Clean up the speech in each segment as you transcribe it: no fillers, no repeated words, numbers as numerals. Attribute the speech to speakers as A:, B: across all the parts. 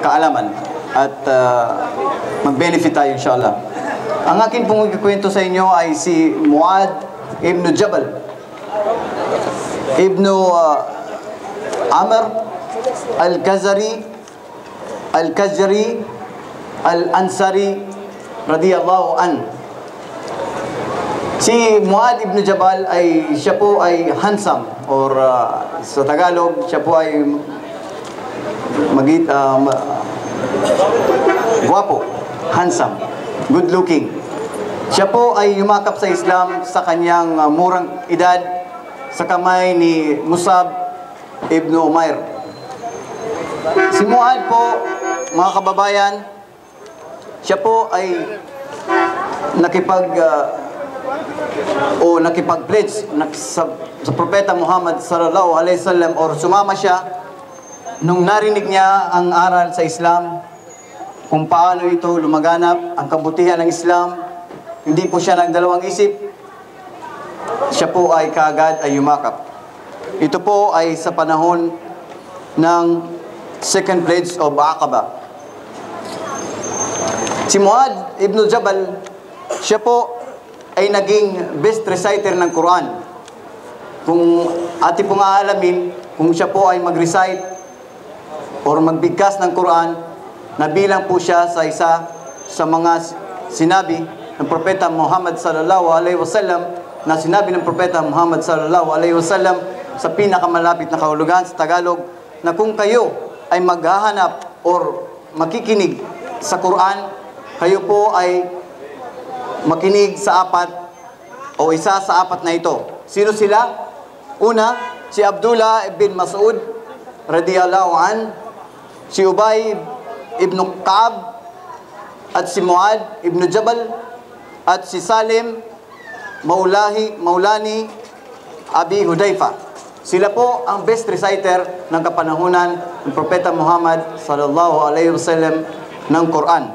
A: kaalaman at mag-benefit tayo inshallah. Ang akin pong ikikwento sa inyo ay si Muad ibn Jabal ibn Amr al-Kazari al-Ansari radiyallahu an. Si Muad ibn Jabal ay siya po ay handsome or sa Tagalog siya po ay guwapo, handsome, good looking. Siya po ay yumakap sa Islam sa kanyang murang edad sa kamay ni Musab ibn Umair. Si Muad po, mga kababayan, siya po ay nakipag-pledge sa Propeta Muhammad sallallahu alaihi wasallam, or sumama siya nung narinig niya ang aral sa Islam, kung paano ito lumaganap, ang kabutihan ng Islam. Hindi po siya nagdalawang isip, siya po ay kaagad ay yumakap. Ito po ay sa panahon ng Second Pledge of Aqaba. Si Muad ibn Jabal, siya po ay naging best reciter ng Quran. Kung ating pong aalamin, kung siya po ay mag-recite or magbigkas ng Quran, nabilang po siya sa isa sa mga sinabi ng Propeta Muhammad sallallahu alaihi wasallam, na sinabi ng Propeta Muhammad sallallahu alaihi wasallam sa pinakamalapit na kahulugan sa Tagalog, na kung kayo ay maghahanap or makikinig sa Quran, kayo po ay makinig sa apat o isa sa apat na ito. Sino sila? Una, si Abdullah ibn Mas'ud radiyallahu an, si Ubay ibn Ka'ab, at si Muad ibn Jabal, at si Salim Maulani Abi Hudayfa. Sila po ang best reciter ng kapanahunan ng Propeta Muhammad sallallahu alaihi wasallam ng Quran.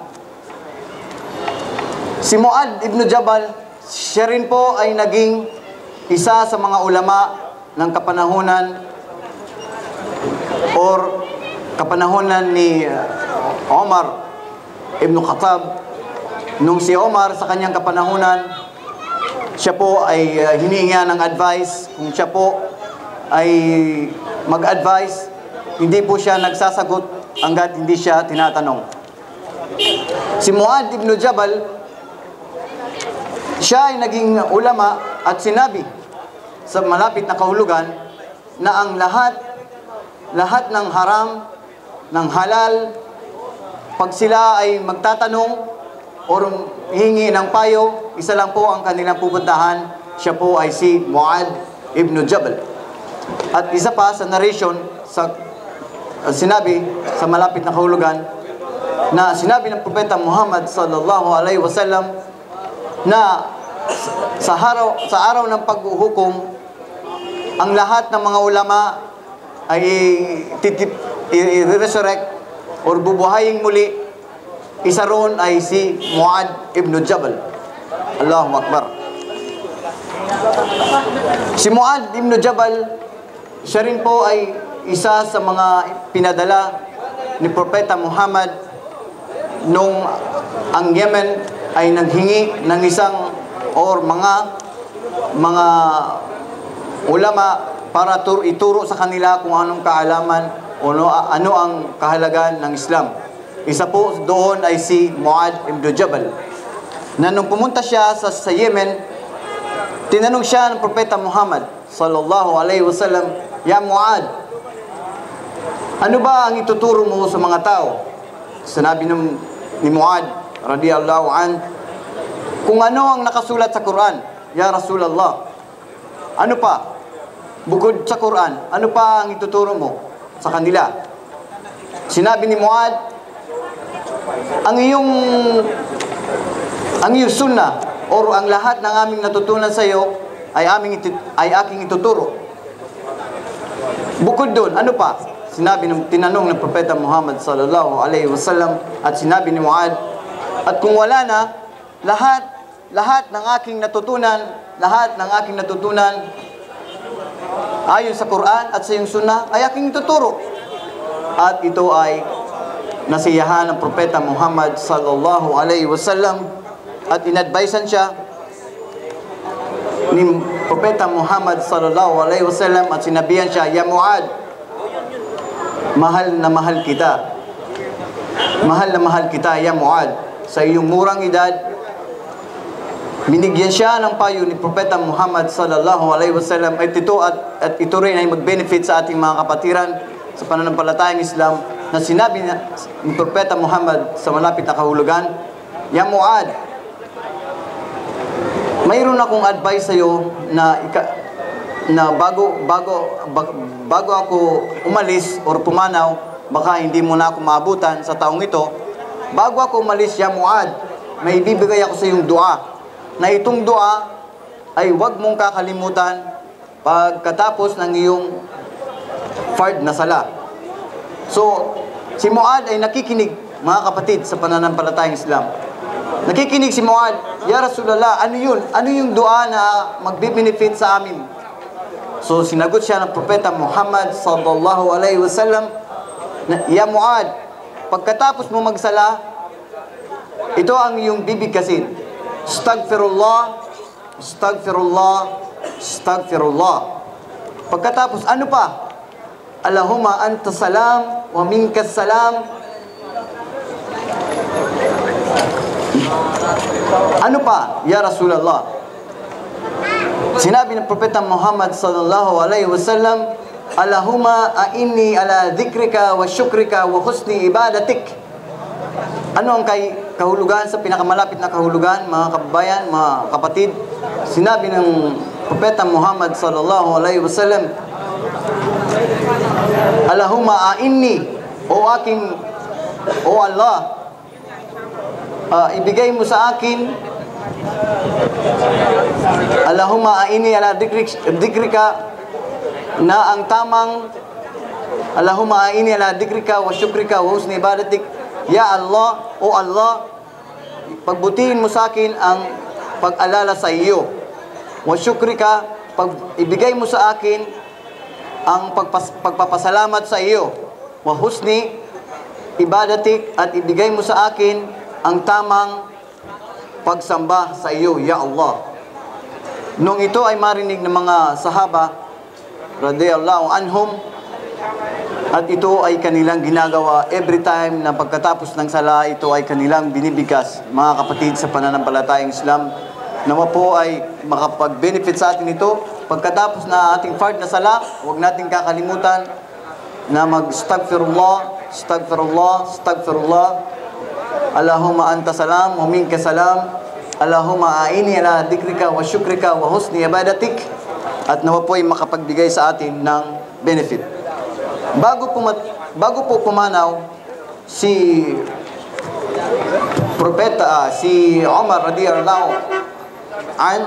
A: Si Muad ibn Jabal, siya rin po ay naging isa sa mga ulama ng kapanahunan or kapanahunan ni Omar ibn Khattab. Nung si Omar sa kanyang kapanahunan, siya po ay hininga ng advice. Kung siya po ay mag-advise, hindi po siya nagsasagot hanggat hindi siya tinatanong. Si Muad ibn Jabal, siya ay naging ulama at sinabi sa malapit na kahulugan na ang lahat ng haram, ng halal, pag sila ay magtatanong o hingi ng payo, isa lang po ang kanilang pupuntahan, siya po ay si Muad ibn Jabal. At isa pa sa narration, sinabi sa malapit na kahulugan, na sinabi ng Propeta Muhammad sallallahu alaihi wasallam na sa araw ng paghuhukom, ang lahat ng mga ulama ay i-resurrect or bubuhayin muli. Isa ron ay si Muad ibn Jabal. Allahu Akbar. Si Muad ibn Jabal, siya rin po ay isa sa mga pinadala ni Propeta Muhammad nung ang Yemen ay naghingi ng isang or mga ulama para ituro sa kanila kung anong kaalaman o ano ang kahalagan ng Islam. Isa po doon ay si Muad ibn Jabal, na nung pumunta siya sa Yemen, tinanong siya ng Propeta Muhammad sallallahu alaihi wasallam, "Ya Muad, ano ba ang ituturo mo sa mga tao?" Sinabi ni Muad radiyallahu an, kung ano ang nakasulat sa Quran, "Ya Rasulullah." Ano pa? Bukod sa Quran, ano pa ang ituturo mo sa kanila? Sinabi ni Muad, ang iyong sunnah or ang lahat ng aming natutunan sa iyo ay aking ituturo. Bukod doon, ano pa? Tinanong ng Propeta Muhammad sallallahu alaihi wasallam, at sinabi ni Muad, at kung wala na, lahat ng aking natutunan ayon sa Quran at sa iyong sunnah ay aking ituturo. At ito ay nasiyahan ng Propeta Muhammad sallallahu alaihi wasallam, at inadvisean siya ni Propeta Muhammad sallallahu alaihi wasallam at sinabihan siya, "Ya Muad, mahal na mahal kita. Mahal na mahal kita, ya Muad. Sa iyong murang edad." Binigyan siya ng payo ni Propeta Muhammad sallallahu alaihi wasallam at ito rin ay mag-benefit sa ating mga kapatiran sa pananampalatayang Islam, na sinabi ni Propeta Muhammad sa malapit na kahulugan, "Ya Muad, mayroon akong advice sa iyo na bago ako umalis or pumanaw, baka hindi mo na ako maabutan sa taong ito. Bago ako umalis, ya Muad, may bibigay ako sa iyong dua, na itong dua ay huwag mong kakalimutan pagkatapos ng iyong fard na sala." So, si Muad ay nakikinig, mga kapatid, sa pananampalatayang Islam. Nakikinig si Muad, "Ya Rasulullah, ano yun? Ano yung dua na magbe-benefit sa amin?" So, sinagot siya ng Propeta Muhammad sallallahu alaihi wasallam, "Ya Muad, pagkatapos mo magsala, ito ang iyong bibigkasin. Astaghfirullah, astaghfirullah, astaghfirullah. Pagkatapos, ano pa? Allahumma anta salam wa minkas salam." Ano pa, ya Rasulullah? Sinabi ng Propeta Muhammad sallallahu alaihi wasallam, "Allahumma a'inni ala dhikrika wa syukrika wa husni ibadatik." Ano ang kahulugan sa pinakamalapit na kahulugan, mga kababayan, mga kapatid? Sinabi ng Propeta Muhammad sallallahu alaihi wasallam, "Allahumma a'inni, o Allah, ibigay mo sa akin, Allahumma a'inni ala dhikrika, na ang tamang, Allahumma a'inni ala dhikrika wa syukrika wa husni ibadatik." Ya Allah, o Allah, pagbutihin mo sa akin ang pag-alala sa iyo. Wa syukrika, ibigay mo sa akin ang pagpapasalamat sa iyo. Wa husni ibadatik, at ibigay mo sa akin ang tamang pagsamba sa iyo, ya Allah. Nung ito ay marinig ng mga sahaba radhiyallahu anhum, at ito ay kanilang ginagawa every time na pagkatapos ng sala, ito ay kanilang binibigkas, mga kapatid, sa pananampalatayang Islam. Nawa po ay makapag-benefit sa atin ito. Pagkatapos na ating fard na sala, huwag natin kakalimutan na mag-astaghfirullah, astaghfirullah, astaghfirullah. Allahumma anta salam wa minka salam. Allahumma a'inni ala dhikrika wa syukrika wa husni ibadatik. At nawa po ay makapagbigay sa atin ng benefit. Bago po pumanaw si Propeta, si Umar radhiyallahu an,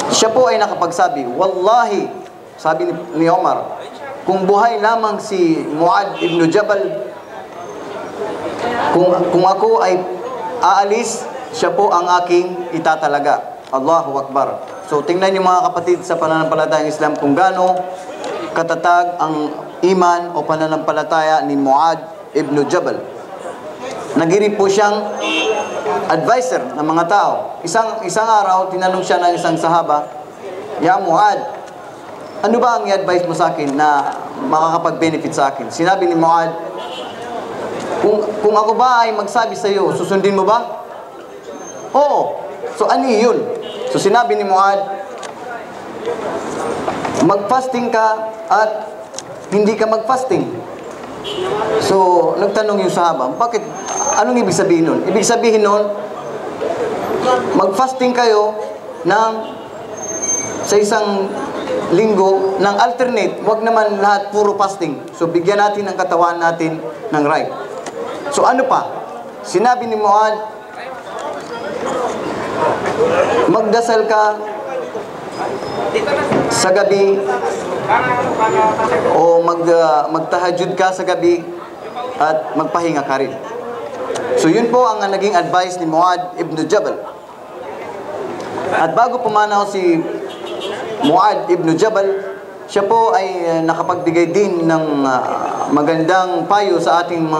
A: siya po ay nakapagsabi, "Wallahi," sabi ni Umar, "kung buhay lamang si Muad ibn Jabal, kung ako ay aalis, siya po ang aking itatalaga." Allahu Akbar. So tingnan niyo, mga kapatid, sa pananampalatayang Islam kung gaano katatag ang iman o pananampalataya ni Muad ibn Jabal. Nagiri po siyang advisor ng mga tao. Isang araw, tinanong siya ng isang sahaba, "Ya Muad, ano ba ang i-advise mo sa akin na makakapag-benefit sa akin?" Sinabi ni Muad, kung ako ba ay magsabi sa iyo, susundin mo ba?" "Oo." "So ano yun?" So sinabi ni Muad, "Mag-fasting ka at hindi ka mag-fasting." So, nagtanong yung sahaba, "Bakit? Anong ibig sabihin nun?" Ibig sabihin nun, mag-fasting kayo sa isang linggo ng alternate. Huwag naman lahat puro fasting. So, bigyan natin ang katawan natin ng right. So, ano pa? Sinabi ni Muad, magdasal ka sa gabi, o magtahajud ka sa gabi, at magpahinga ka rin. So yun po ang naging advice ni Muad ibn Jabal. At bago pumanaw si Muad ibn Jabal, siya po ay nakapagbigay din ng magandang payo sa ating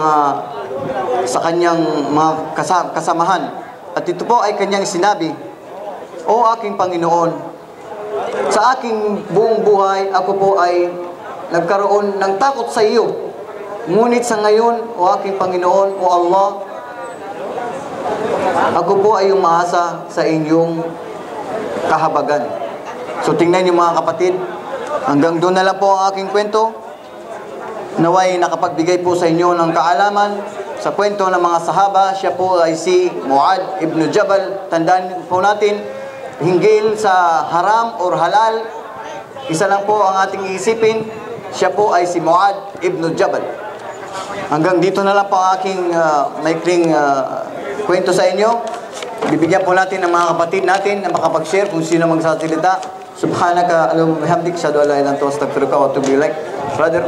A: sa kanyang mga kasamahan. At ito po ay kanyang sinabi, "O aking Panginoon, sa aking buong buhay, ako po ay nagkaroon ng takot sa iyo. Ngunit sa ngayon, o aking Panginoon, o Allah, ako po ay umaasa sa inyong kahabagan." So tingnan niyo mga kapatid, hanggang doon na lang po ang aking kwento. Naway nakapagbigay po sa inyo ng kaalaman sa kwento ng mga sahaba. Siya po ay si Mu'adh ibn Jabal. Tandaan po natin, hinggil sa haram or halal, isa lang po ang ating iisipin, siya po ay si Mu'adh ibn Jabal. Hanggang dito na lang po ang aking maikling kwento sa inyo. Bibigyan po natin ng mga kapatid natin na makapag-share kung sino magsasalita. Subhanaka Allahumma bihamdik, asyhadu an la ilaha illa anta astaghfiruka wa atubu ilaik. Brother.